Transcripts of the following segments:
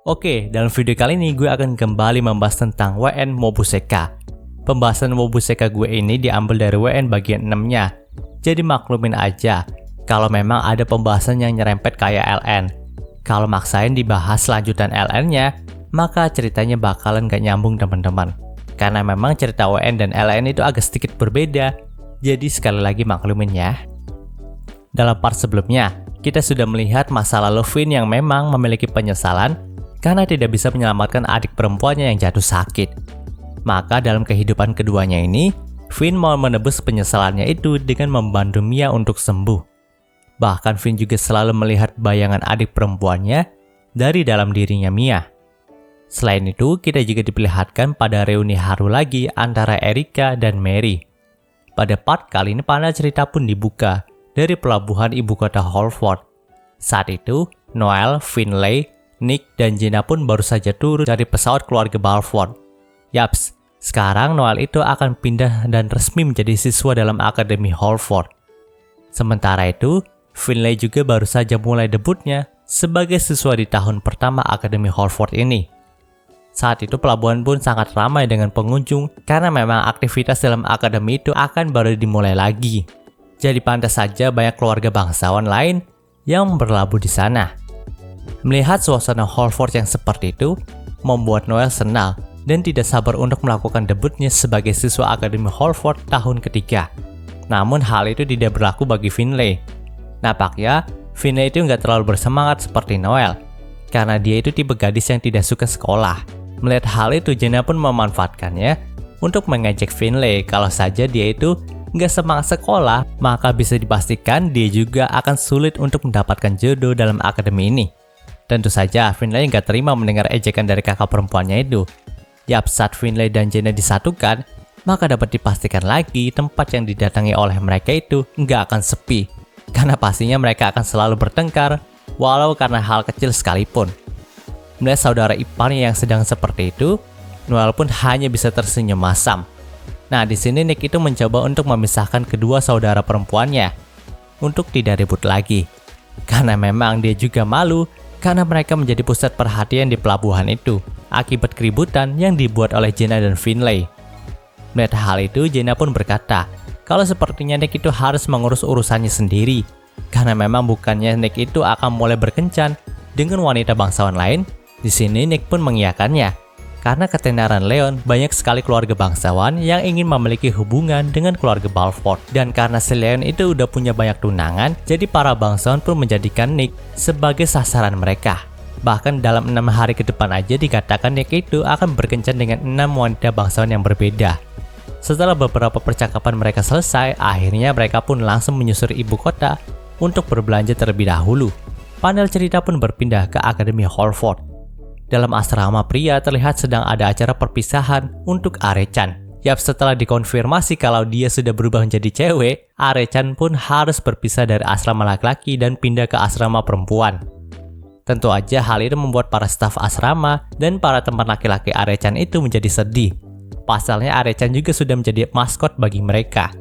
Oke, dalam video kali ini gue akan kembali membahas tentang WN Mobuseka. Pembahasan Mobuseka gue ini diambil dari WN bagian 6-nya. Jadi maklumin aja, kalau memang ada pembahasan yang nyerempet kayak LN. Kalau maksain dibahas lanjutan LN-nya, maka ceritanya bakalan gak nyambung teman-teman. Karena memang cerita WN dan LN itu agak sedikit berbeda. Jadi sekali lagi maklumin ya. Dalam part sebelumnya, kita sudah melihat masa lalu Finn yang memang memiliki penyesalan karena tidak bisa menyelamatkan adik perempuannya yang jatuh sakit. Maka dalam kehidupan keduanya ini, Finn mau menebus penyesalannya itu dengan membantu Mia untuk sembuh. Bahkan Finn juga selalu melihat bayangan adik perempuannya dari dalam dirinya Mia. Selain itu, kita juga diperlihatkan pada reuni haru lagi antara Erika dan Mary. Pada part kali ini panel cerita pun dibuka dari pelabuhan ibu kota Holford. Saat itu, Noel, Finlay, Nick, dan Jenna pun baru saja turun dari pesawat keluarga Balford. Yaps, sekarang Noel itu akan pindah dan resmi menjadi siswa dalam Akademi Holford. Sementara itu, Finlay juga baru saja mulai debutnya sebagai siswa di tahun pertama Akademi Holford ini. Saat itu pelabuhan pun sangat ramai dengan pengunjung karena memang aktivitas dalam akademi itu akan baru dimulai lagi. Jadi pantas saja banyak keluarga bangsawan lain yang berlabuh di sana. Melihat suasana Holford yang seperti itu, membuat Noel senang dan tidak sabar untuk melakukan debutnya sebagai siswa Akademi Holford tahun ketiga. Namun hal itu tidak berlaku bagi Finlay. Nampaknya, Finlay itu nggak terlalu bersemangat seperti Noel, karena dia itu tipe gadis yang tidak suka sekolah. Melihat hal itu, Jenna pun memanfaatkannya untuk mengejek Finlay kalau saja dia itu nggak semangat sekolah, maka bisa dipastikan dia juga akan sulit untuk mendapatkan jodoh dalam akademi ini. Tentu saja, Finlay nggak terima mendengar ejekan dari kakak perempuannya itu. Yap, saat Finlay dan Jenna disatukan, maka dapat dipastikan lagi tempat yang didatangi oleh mereka itu nggak akan sepi. Karena pastinya mereka akan selalu bertengkar, walau karena hal kecil sekalipun. Melihat saudara iparnya yang sedang seperti itu, Noel pun hanya bisa tersenyum masam. Nah, di sini Nick itu mencoba untuk memisahkan kedua saudara perempuannya untuk tidak ribut lagi. Karena memang dia juga malu karena mereka menjadi pusat perhatian di pelabuhan itu akibat keributan yang dibuat oleh Jenna dan Finlay. Melihat hal itu, Jenna pun berkata kalau sepertinya Nick itu harus mengurus urusannya sendiri karena memang bukannya Nick itu akan mulai berkencan dengan wanita bangsawan lain. Di sini Nick pun mengiyakannya karena ketenaran Leon banyak sekali keluarga bangsawan yang ingin memiliki hubungan dengan keluarga Balford. Dan karena si Leon itu udah punya banyak tunangan, jadi para bangsawan pun menjadikan Nick sebagai sasaran mereka. Bahkan dalam 6 hari ke depan aja dikatakan Nick itu akan berkencan dengan 6 wanita bangsawan yang berbeda. Setelah beberapa percakapan mereka selesai, akhirnya mereka pun langsung menyusuri ibu kota untuk berbelanja terlebih dahulu. Panel cerita pun berpindah ke Akademi Holford. Dalam asrama pria terlihat sedang ada acara perpisahan untuk Are-chan. Yap, setelah dikonfirmasi kalau dia sudah berubah menjadi cewek, Are-chan pun harus berpisah dari asrama laki-laki dan pindah ke asrama perempuan. Tentu aja hal itu membuat para staf asrama dan para teman laki-laki Are-chan itu menjadi sedih. Pasalnya Are-chan juga sudah menjadi maskot bagi mereka.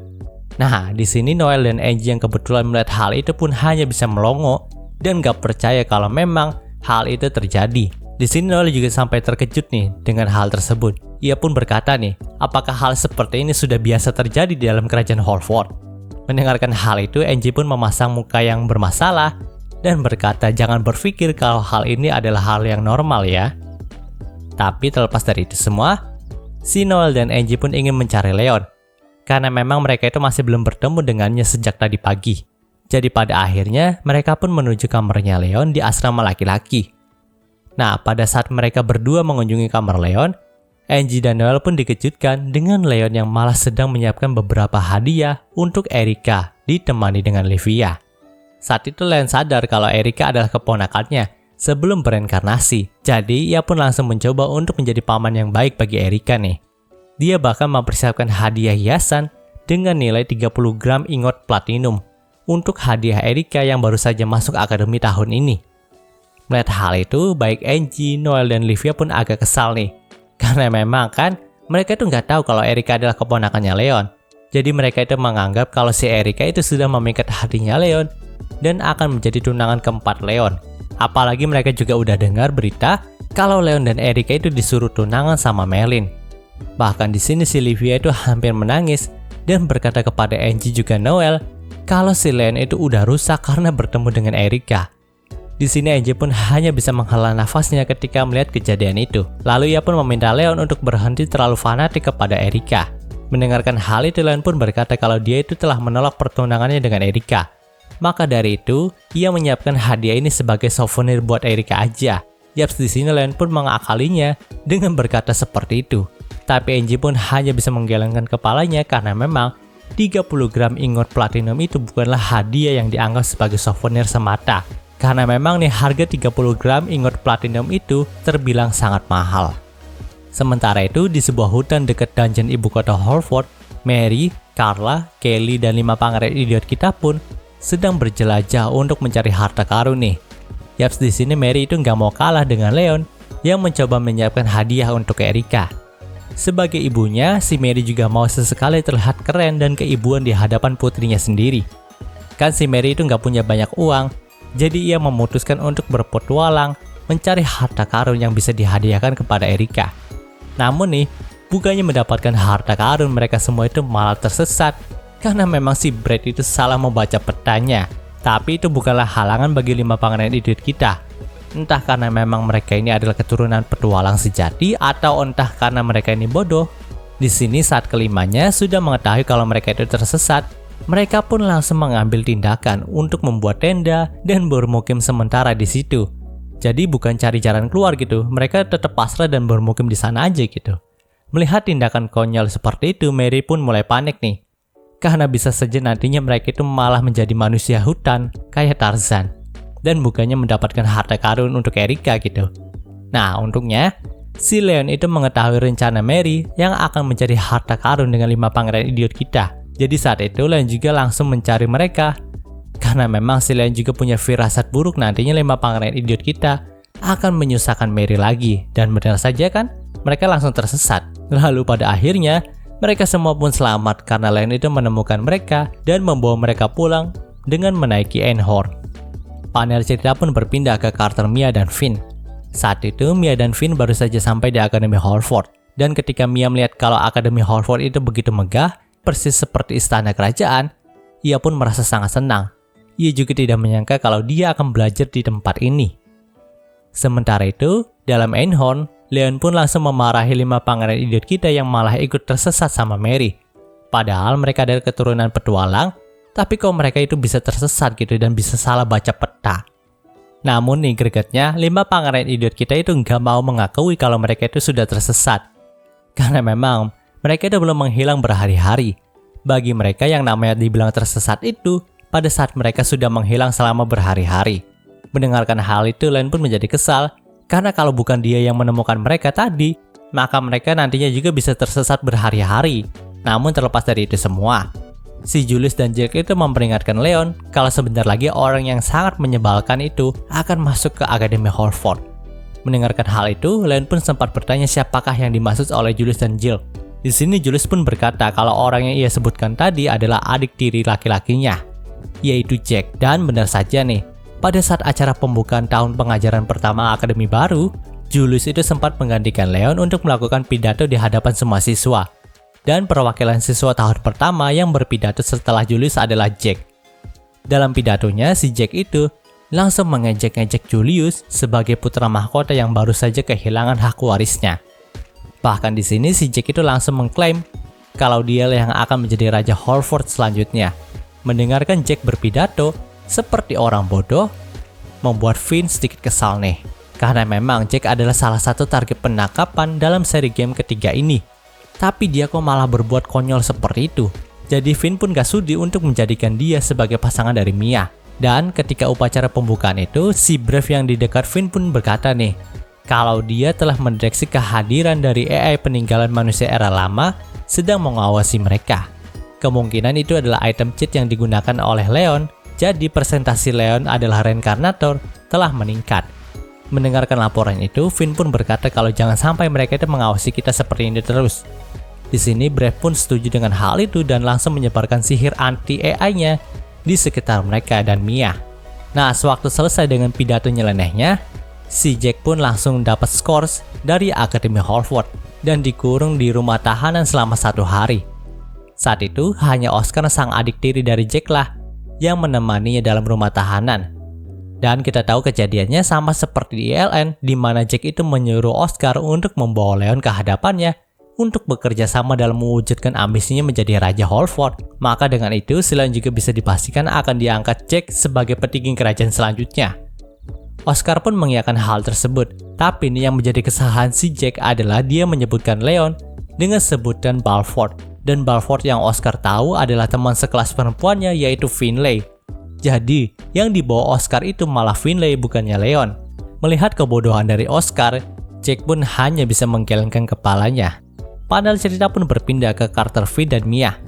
Nah, di sini Noel dan Angie yang kebetulan melihat hal itu pun hanya bisa melongo dan gak percaya kalau memang hal itu terjadi. Di sini Noel juga sampai terkejut nih dengan hal tersebut. Ia pun berkata nih, apakah hal seperti ini sudah biasa terjadi di dalam kerajaan Holford? Mendengarkan hal itu, Angie pun memasang muka yang bermasalah dan berkata jangan berpikir kalau hal ini adalah hal yang normal ya. Tapi terlepas dari itu semua, si Noel dan Angie pun ingin mencari Leon. Karena memang mereka itu masih belum bertemu dengannya sejak tadi pagi. Jadi pada akhirnya mereka pun menuju kamarnya Leon di asrama laki-laki. Nah, pada saat mereka berdua mengunjungi kamar Leon, Angie dan Noel pun dikejutkan dengan Leon yang malah sedang menyiapkan beberapa hadiah untuk Erika, ditemani dengan Livia. Saat itu Leon sadar kalau Erika adalah keponakannya sebelum bereinkarnasi, jadi ia pun langsung mencoba untuk menjadi paman yang baik bagi Erika nih. Dia bahkan mempersiapkan hadiah hiasan dengan nilai 30 gram ingot platinum untuk hadiah Erika yang baru saja masuk akademi tahun ini. Melihat hal itu, baik Angie, Noel, dan Livia pun agak kesal nih. Karena memang kan, mereka itu nggak tahu kalau Erika adalah keponakannya Leon. Jadi mereka itu menganggap kalau si Erika itu sudah memikat hatinya Leon dan akan menjadi tunangan keempat Leon. Apalagi mereka juga udah dengar berita kalau Leon dan Erika itu disuruh tunangan sama Merlin. Bahkan di sini si Livia itu hampir menangis dan berkata kepada Angie juga Noel kalau si Leon itu udah rusak karena bertemu dengan Erika. Di sini Angie pun hanya bisa menghela nafasnya ketika melihat kejadian itu. Lalu ia pun meminta Leon untuk berhenti terlalu fanatik kepada Erika. Mendengarkan hal itu, Leon pun berkata kalau dia itu telah menolak pertunangannya dengan Erika. Maka dari itu, ia menyiapkan hadiah ini sebagai souvenir buat Erika aja. Yaps, di sini Leon pun mengakalinya dengan berkata seperti itu. Tapi Angie pun hanya bisa menggelengkan kepalanya karena memang 30 gram ingot platinum itu bukanlah hadiah yang dianggap sebagai souvenir semata. Karena memang nih harga 30 gram ingot platinum itu terbilang sangat mahal. Sementara itu di sebuah hutan dekat dungeon ibu kota Holford, Mary, Carla, Kelly, dan 5 pangeran idiot kita pun sedang berjelajah untuk mencari harta karun nih. Yaps, di sini Mary itu nggak mau kalah dengan Leon yang mencoba menyiapkan hadiah untuk Erika. Sebagai ibunya, si Mary juga mau sesekali terlihat keren dan keibuan di hadapan putrinya sendiri. Kan si Mary itu nggak punya banyak uang, jadi ia memutuskan untuk berpetualang mencari harta karun yang bisa dihadiahkan kepada Erika. Namun nih, bukannya mendapatkan harta karun, mereka semua itu malah tersesat karena memang si Brad itu salah membaca petanya. Tapi itu bukanlah halangan bagi 5 pangeran idiot kita. Entah karena memang mereka ini adalah keturunan petualang sejati atau entah karena mereka ini bodoh. Di sini saat kelimanya sudah mengetahui kalau mereka itu tersesat, mereka pun langsung mengambil tindakan untuk membuat tenda dan bermukim sementara di situ. Jadi bukan cari jalan keluar gitu, mereka tetap pasrah dan bermukim di sana aja gitu. Melihat tindakan konyol seperti itu, Mary pun mulai panik nih. Karena bisa saja nantinya mereka itu malah menjadi manusia hutan kayak Tarzan. Dan bukannya mendapatkan harta karun untuk Erika gitu. Nah, untungnya si Leon itu mengetahui rencana Mary yang akan mencari harta karun dengan 5 pangeran idiot kita. Jadi saat itu Leon juga langsung mencari mereka. Karena memang si Leon juga punya firasat buruk nantinya 5 pangeran idiot kita akan menyusahkan Mary lagi. Dan benar saja kan, mereka langsung tersesat. Lalu pada akhirnya, mereka semua pun selamat karena Leon itu menemukan mereka dan membawa mereka pulang dengan menaiki Einhorn. Panel cerita pun berpindah ke karakter Mia dan Finn. Saat itu, Mia dan Finn baru saja sampai di Akademi Holford. Dan ketika Mia melihat kalau Akademi Holford itu begitu megah, persis seperti istana kerajaan, ia pun merasa sangat senang. Ia juga tidak menyangka kalau dia akan belajar di tempat ini. Sementara itu, dalam Einhorn, Leon pun langsung memarahi 5 pangeran idiot kita yang malah ikut tersesat sama Mary. Padahal mereka adalah keturunan petualang, tapi kok mereka itu bisa tersesat gitu dan bisa salah baca peta. Namun nih gregetnya, 5 pangeran idiot kita itu nggak mau mengakui kalau mereka itu sudah tersesat. Karena memang mereka itu belum menghilang berhari-hari. Bagi mereka yang namanya dibilang tersesat itu, pada saat mereka sudah menghilang selama berhari-hari. Mendengarkan hal itu, Leon pun menjadi kesal, karena kalau bukan dia yang menemukan mereka tadi, maka mereka nantinya juga bisa tersesat berhari-hari. Namun terlepas dari itu semua, si Julius dan Jack itu memperingatkan Leon kalau sebentar lagi orang yang sangat menyebalkan itu akan masuk ke Akademi Holford. Mendengarkan hal itu, Leon pun sempat bertanya siapakah yang dimaksud oleh Julius dan Jill. Di sini Julius pun berkata kalau orang yang ia sebutkan tadi adalah adik tiri laki-lakinya, yaitu Jack. Dan benar saja nih, pada saat acara pembukaan tahun pengajaran pertama Akademi baru, Julius itu sempat menggantikan Leon untuk melakukan pidato di hadapan semua siswa. Dan perwakilan siswa tahun pertama yang berpidato setelah Julius adalah Jack. Dalam pidatonya, si Jack itu langsung mengejek-ngejek Julius sebagai putra mahkota yang baru saja kehilangan hak warisnya. Bahkan di sini si Jack itu langsung mengklaim kalau dia yang akan menjadi Raja Holford selanjutnya. Mendengarkan Jack berpidato seperti orang bodoh, membuat Finn sedikit kesal nih. Karena memang Jack adalah salah satu target penangkapan dalam seri game ketiga ini. Tapi dia kok malah berbuat konyol seperti itu. Jadi Finn pun gak sudi untuk menjadikan dia sebagai pasangan dari Mia. Dan ketika upacara pembukaan itu, si Brave yang di dekat Finn pun berkata nih, kalau dia telah mendeteksi kehadiran dari AI peninggalan manusia era lama sedang mengawasi mereka. Kemungkinan itu adalah item cheat yang digunakan oleh Leon, jadi presentasi Leon adalah reinkarnator telah meningkat. Mendengarkan laporan itu, Finn pun berkata kalau jangan sampai mereka itu mengawasi kita seperti ini terus. Di sini Brave pun setuju dengan hal itu dan langsung menyebarkan sihir anti AI-nya di sekitar mereka dan Mia. Nah, sewaktu selesai dengan pidato nyelenehnya, si Jack pun langsung dapat skors dari Akademi Hogwarts dan dikurung di rumah tahanan selama 1 hari. Saat itu hanya Oscar sang adik tiri dari Jack lah yang menemaninya dalam rumah tahanan. Dan kita tahu kejadiannya sama seperti di ELN, di mana Jack itu menyuruh Oscar untuk membawa Leon ke hadapannya untuk bekerja sama dalam mewujudkan ambisinya menjadi Raja Hogwarts. Maka dengan itu, Leon juga bisa dipastikan akan diangkat Jack sebagai petinggi kerajaan selanjutnya. Oscar pun mengiyakan hal tersebut, tapi yang menjadi kesalahan si Jack adalah dia menyebutkan Leon dengan sebutan Balford, dan Balford yang Oscar tahu adalah teman sekelas perempuannya yaitu Finlay. Jadi, yang dibawa Oscar itu malah Finlay bukannya Leon. Melihat kebodohan dari Oscar, Jack pun hanya bisa menggelengkan kepalanya. Padahal cerita pun berpindah ke karakter Finn dan Mia.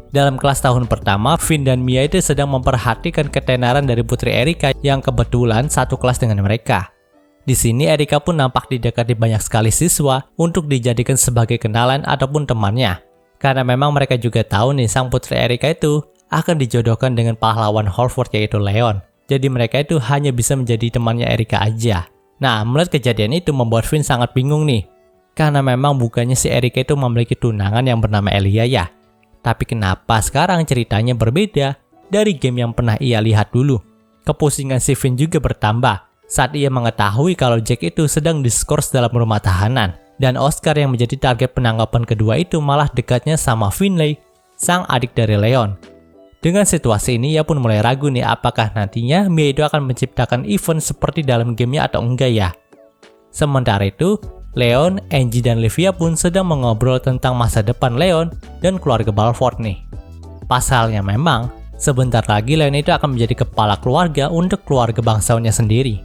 Dalam kelas tahun pertama, Finn dan Mia itu sedang memperhatikan ketenaran dari Putri Erika yang kebetulan satu kelas dengan mereka. Di sini Erika pun nampak didekati banyak sekali siswa untuk dijadikan sebagai kenalan ataupun temannya. Karena memang mereka juga tahu nih sang Putri Erika itu akan dijodohkan dengan pahlawan Hogwarts yaitu Leon. Jadi mereka itu hanya bisa menjadi temannya Erika aja. Nah, melihat kejadian itu membuat Finn sangat bingung nih. Karena memang bukannya si Erika itu memiliki tunangan yang bernama Elia ya. Tapi kenapa sekarang ceritanya berbeda dari game yang pernah ia lihat dulu? Kepusingan si Finn juga bertambah saat ia mengetahui kalau Jack itu sedang diskors dalam rumah tahanan. Dan Oscar yang menjadi target penangkapan kedua itu malah dekatnya sama Finlay, sang adik dari Leon. Dengan situasi ini ia pun mulai ragu nih apakah nantinya Mia itu akan menciptakan event seperti dalam gamenya atau enggak ya. Sementara itu, Leon, Angie, dan Livia pun sedang mengobrol tentang masa depan Leon dan keluarga Balford nih. Pasalnya memang, sebentar lagi Leon itu akan menjadi kepala keluarga untuk keluarga bangsawannya sendiri.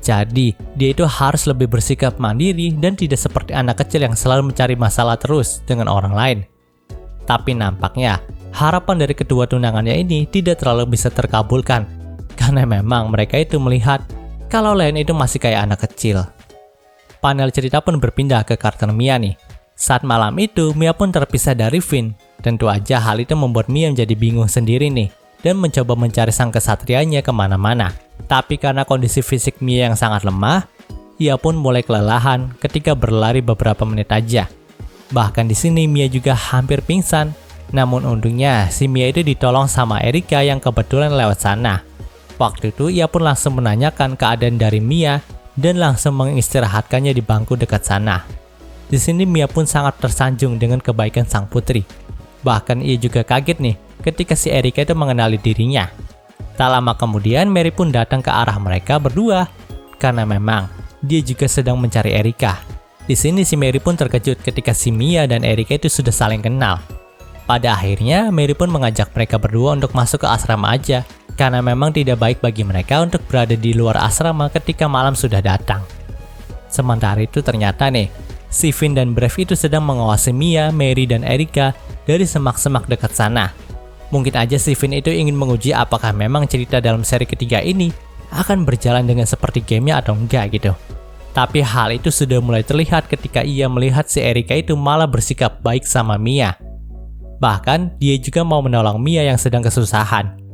Jadi, dia itu harus lebih bersikap mandiri dan tidak seperti anak kecil yang selalu mencari masalah terus dengan orang lain. Tapi nampaknya, harapan dari kedua tunangannya ini tidak terlalu bisa terkabulkan, karena memang mereka itu melihat kalau Leon itu masih kayak anak kecil. Panel cerita pun berpindah ke karakter Mia nih. Saat malam itu, Mia pun terpisah dari Finn. Tentu aja hal itu membuat Mia menjadi bingung sendiri nih, dan mencoba mencari sang kesatrianya kemana-mana. Tapi karena kondisi fisik Mia yang sangat lemah, ia pun mulai kelelahan ketika berlari beberapa menit aja. Bahkan di sini Mia juga hampir pingsan. Namun untungnya, si Mia itu ditolong sama Erika yang kebetulan lewat sana. Waktu itu ia pun langsung menanyakan keadaan dari Mia dan langsung mengistirahatkannya di bangku dekat sana. Di sini Mia pun sangat tersanjung dengan kebaikan sang putri. Bahkan ia juga kaget nih ketika si Erika itu mengenali dirinya. Tak lama kemudian Mary pun datang ke arah mereka berdua karena memang dia juga sedang mencari Erika. Di sini si Mary pun terkejut ketika si Mia dan Erika itu sudah saling kenal. Pada akhirnya Mary pun mengajak mereka berdua untuk masuk ke asrama aja. Karena memang tidak baik bagi mereka untuk berada di luar asrama ketika malam sudah datang. Sementara itu ternyata nih, si Finn dan Brave itu sedang mengawasi Mia, Mary, dan Erika dari semak-semak dekat sana. Mungkin aja si Finn itu ingin menguji apakah memang cerita dalam seri ketiga ini akan berjalan dengan seperti gamenya atau enggak gitu. Tapi hal itu sudah mulai terlihat ketika ia melihat si Erika itu malah bersikap baik sama Mia. Bahkan dia juga mau menolong Mia yang sedang kesusahan.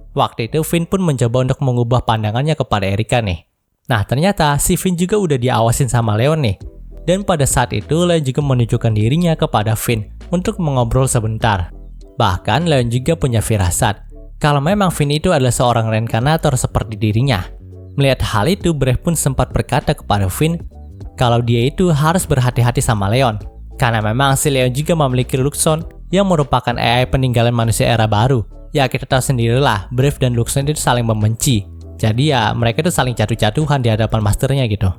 Waktu itu Finn pun mencoba untuk mengubah pandangannya kepada Erika nih. Nah ternyata si Finn juga udah diawasin sama Leon nih. Dan pada saat itu Leon juga menunjukkan dirinya kepada Finn untuk mengobrol sebentar. Bahkan Leon juga punya firasat kalau memang Finn itu adalah seorang reinkarnator seperti dirinya. Melihat hal itu, Brave pun sempat berkata kepada Finn kalau dia itu harus berhati-hati sama Leon. Karena memang si Leon juga memiliki Luxon yang merupakan AI peninggalan manusia era baru. Ya kita tahu sendirilah, Brave dan Luxon itu saling membenci. Jadi ya mereka itu saling jatuh-jatuhan di hadapan masternya gitu.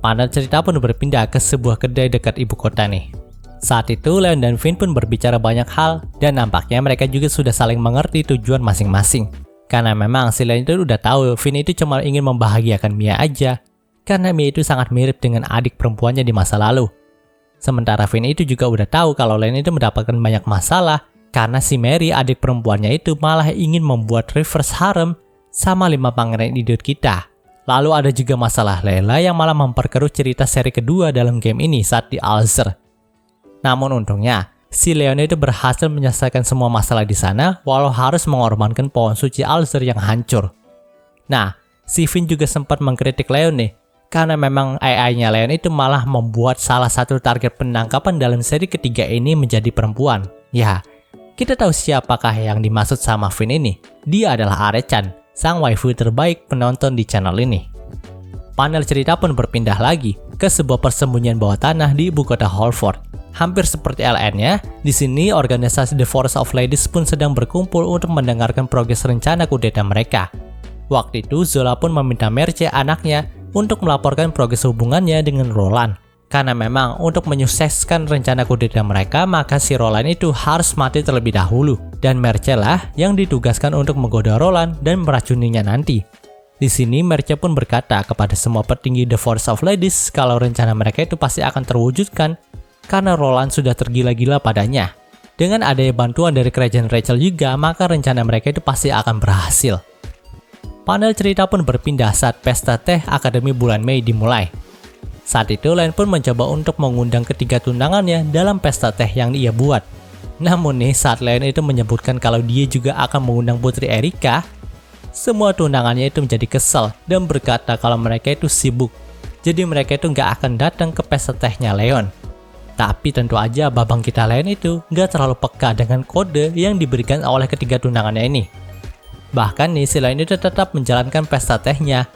Panel cerita pun berpindah ke sebuah kedai dekat ibu kota nih. Saat itu Leon dan Finn pun berbicara banyak hal dan nampaknya mereka juga sudah saling mengerti tujuan masing-masing. Karena memang si Leon itu udah tahu Finn itu cuma ingin membahagiakan Mia aja. Karena Mia itu sangat mirip dengan adik perempuannya di masa lalu. Sementara Finn itu juga udah tahu kalau Leon itu mendapatkan banyak masalah karena si Mary, adik perempuannya itu malah ingin membuat reverse harem sama 5 pangeran idiot kita. Lalu ada juga masalah Layla yang malah memperkeruh cerita seri kedua dalam game ini saat di Alzer. Namun untungnya, si Leon itu berhasil menyelesaikan semua masalah di sana walau harus mengorbankan pohon suci Alzer yang hancur. Nah, si Finn juga sempat mengkritik Leon nih, Karena memang AI-nya Leon itu malah membuat salah satu target penangkapan dalam seri ketiga ini menjadi perempuan. Ya, kita tahu siapakah yang dimaksud sama Finn ini. Dia adalah Are-chan, sang waifu terbaik penonton di channel ini. Panel cerita pun berpindah lagi ke sebuah persembunyian bawah tanah di ibu kota Holford. Hampir seperti LN-nya, di sini organisasi The Force of Ladies pun sedang berkumpul untuk mendengarkan progres rencana kudeta mereka. Waktu itu, Zola pun meminta Merce, anaknya, untuk melaporkan progres hubungannya dengan Roland. Karena memang untuk menyukseskan rencana kudeta mereka, maka si Roland itu harus mati terlebih dahulu. Dan Merce lah yang ditugaskan untuk menggoda Roland dan meracuninya nanti. Di sini Merce pun berkata kepada semua petinggi The Force of Ladies kalau rencana mereka itu pasti akan terwujudkan karena Roland sudah tergila-gila padanya. Dengan adanya bantuan dari kerajaan Rachel juga, maka rencana mereka itu pasti akan berhasil. Panel cerita pun berpindah saat pesta teh Akademi bulan Mei dimulai. Saat itu Leon pun mencoba untuk mengundang ketiga tunangannya dalam pesta teh yang ia buat. Namun nih, saat Leon itu menyebutkan kalau dia juga akan mengundang Putri Erika, semua tunangannya itu menjadi kesal dan berkata kalau mereka itu sibuk. Jadi mereka itu nggak akan datang ke pesta tehnya Leon. Tapi tentu aja babang kita Leon itu nggak terlalu peka dengan kode yang diberikan oleh ketiga tunangannya ini. Bahkan nih, si Leon itu tetap menjalankan pesta tehnya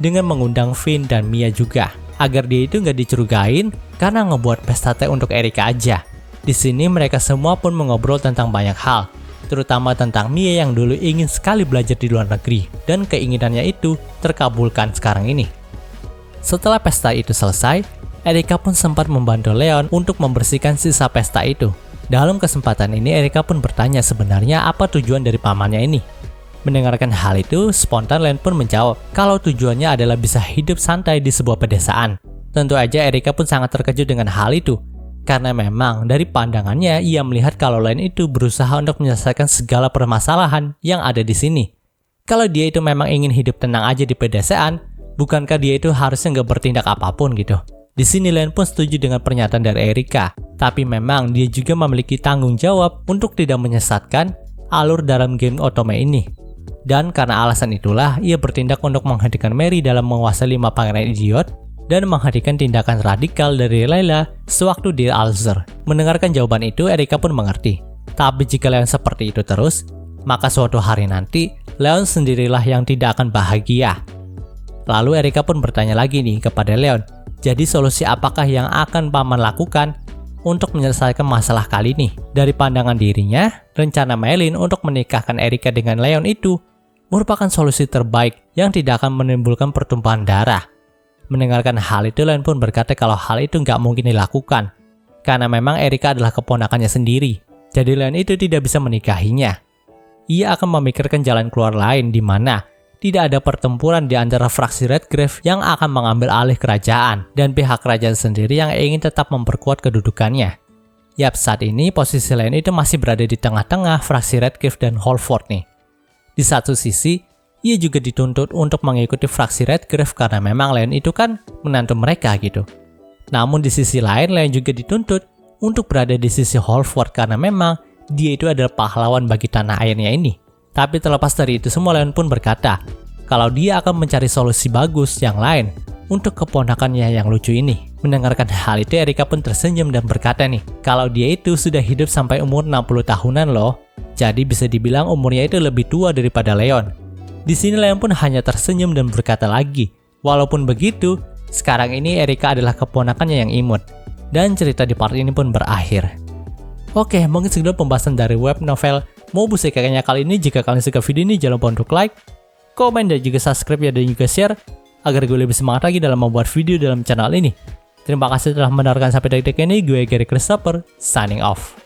dengan mengundang Finn dan Mia juga, agar dia itu nggak dicurigain karena ngebuat pesta teh untuk Erika aja. Di sini mereka semua pun mengobrol tentang banyak hal, terutama tentang Mia yang dulu ingin sekali belajar di luar negeri, dan keinginannya itu terkabulkan sekarang ini. Setelah pesta itu selesai, Erika pun sempat membantu Leon untuk membersihkan sisa pesta itu. Dalam kesempatan ini, Erika pun bertanya sebenarnya apa tujuan dari pamannya ini. Mendengarkan hal itu, spontan Leon pun menjawab kalau tujuannya adalah bisa hidup santai di sebuah pedesaan. Tentu aja Erika pun sangat terkejut dengan hal itu, karena memang dari pandangannya ia melihat kalau Leon itu berusaha untuk menyelesaikan segala permasalahan yang ada di sini. Kalau dia itu memang ingin hidup tenang aja di pedesaan, bukankah dia itu harusnya nggak bertindak apapun gitu? Di sini Leon pun setuju dengan pernyataan dari Erika, tapi memang dia juga memiliki tanggung jawab untuk tidak menyesatkan alur dalam game otome ini. Dan karena alasan itulah ia bertindak untuk menghentikan Mary dalam menguasai 5 pangeran idiot dan menghentikan tindakan radikal dari Layla sewaktu di Alzer. Mendengarkan jawaban itu, Erika pun mengerti. Tapi jika Leon seperti itu terus, maka suatu hari nanti Leon sendirilah yang tidak akan bahagia. Lalu Erika pun bertanya lagi nih kepada Leon, jadi solusi apakah yang akan paman lakukan untuk menyelesaikan masalah kali ini? Dari pandangan dirinya, rencana Maylin untuk menikahkan Erika dengan Leon itu merupakan solusi terbaik yang tidak akan menimbulkan pertumpahan darah. Mendengarkan hal itu, Leon pun berkata kalau hal itu nggak mungkin dilakukan, karena memang Erika adalah keponakannya sendiri, jadi Leon itu tidak bisa menikahinya. Ia akan memikirkan jalan keluar lain di mana tidak ada pertempuran di antara fraksi Redgrave yang akan mengambil alih kerajaan dan pihak kerajaan sendiri yang ingin tetap memperkuat kedudukannya. Yap, saat ini posisi Leon itu masih berada di tengah-tengah fraksi Redgrave dan Holford nih. Di satu sisi, ia juga dituntut untuk mengikuti fraksi Redgrave karena memang Leon itu kan menantu mereka gitu. Namun di sisi lain, Leon juga dituntut untuk berada di sisi Holford karena memang dia itu adalah pahlawan bagi tanah airnya ini. Tapi terlepas dari itu semua, Leon pun berkata kalau dia akan mencari solusi bagus yang lain untuk keponakannya yang lucu ini. Mendengarkan hal itu, Erika pun tersenyum dan berkata nih, kalau dia itu sudah hidup sampai umur 60 tahunan loh. Jadi bisa dibilang umurnya itu lebih tua daripada Leon. Di sini Leon pun hanya tersenyum dan berkata lagi, walaupun begitu, sekarang ini Erika adalah keponakannya yang imut. Dan cerita di part ini pun berakhir. Oke, mungkin segitu pembahasan dari web novel Mobusekai-nya kali ini. Jika kalian suka video ini, jangan lupa untuk like, komen, dan juga subscribe ya, dan juga share agar gue lebih semangat lagi dalam membuat video dalam channel ini. Terima kasih telah mendengarkan sampai detik ini. Gue Gary Christopher, signing off.